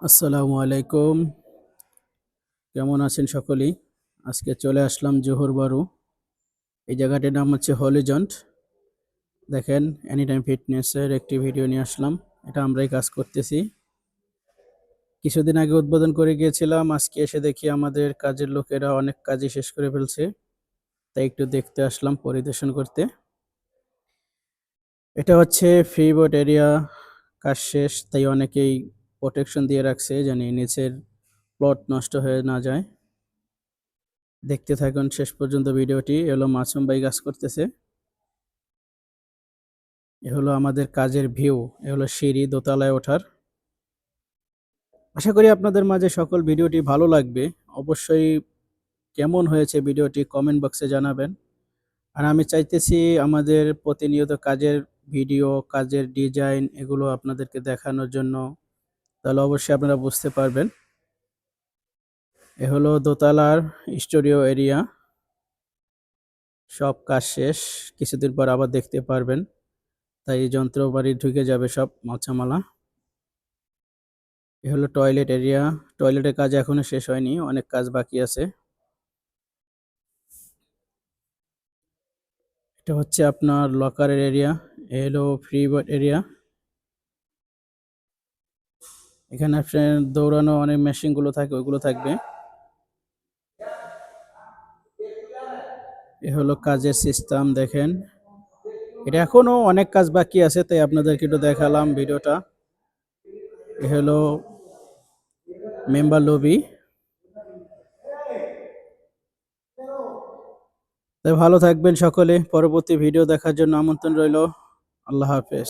আসসালামু আলাইকুম। কেমন আছেন সকলেই? আজকে চলে আসলাম জোহর বারু। এই জায়গাটির নাম হচ্ছে হলিজন্ট। দেখেন এনিটাইম ফিটনেসের একটি ভিডিও নিয়ে আসলাম। এটা আমরাই কাজ করতেছি। কিছুদিন আগে উদ্বোধন করে গিয়েছিলাম। আজকে এসে দেখি আমাদের কাজের লোকেরা অনেক কাজই শেষ করে ফেলছে। তাই একটু দেখতে আসলাম, পরিদর্শন করতে। এটা হচ্ছে ফ্রি বোর্ড এরিয়া, কাজ শেষ। তাই অনেকেই প্রোটেকশন দিয়ে রাখছে জানি নিচের প্লট নষ্ট হয়ে না যায়। দেখতে থাকুন শেষ পর্যন্ত ভিডিওটি। এ হলো মাসুম ভাই কাজ করতেছে। এ হলো আমাদের কাজের ভিউ। এ হলো সিঁড়ি দোতলায় ওঠার। আশা করি আপনাদের মাঝে সকল ভিডিওটি ভালো লাগবে। অবশ্যই কেমন হয়েছে ভিডিওটি কমেন্ট বক্সে জানাবেন। আর আমি চাইতেছি আমাদের প্রতিনিয়ত কাজের ভিডিও, কাজের ডিজাইন এগুলো আপনাদেরকে দেখানোর জন্য। তাহলে অবশ্যই আপনারা বুঝতে পারবেন। এ হলো দোতলার স্টুডিও এরিয়া। সব কাজ শেষ। কিছুদিন পর আবার দেখতে পারবেন। তাই যন্ত্রবাড়ি ঢুকে যাবে সব মাছামালা। এ হলো টয়লেট এরিয়া। টয়লেটের কাজ এখনো শেষ হয়নি, অনেক কাজ বাকি আছে। এটা হচ্ছে আপনার লকারের এরিয়া। এ হলো ফ্রি বোর্ড এরিয়া। এখানে আপনার দৌড়ানো অনেক মেশিনগুলো থাকে, ওইগুলো থাকবে। এ হলো কাজের সিস্টেম দেখেন। এটা এখনো অনেক কাজ বাকি আছে, তাই আপনাদেরকে একটু দেখালাম ভিডিওটা। এ হলো মেম্বার লবি। তাই ভালো থাকবেন সকলে। পরবর্তী ভিডিও দেখার জন্য আমন্ত্রণ রইল। আল্লাহ হাফেজ।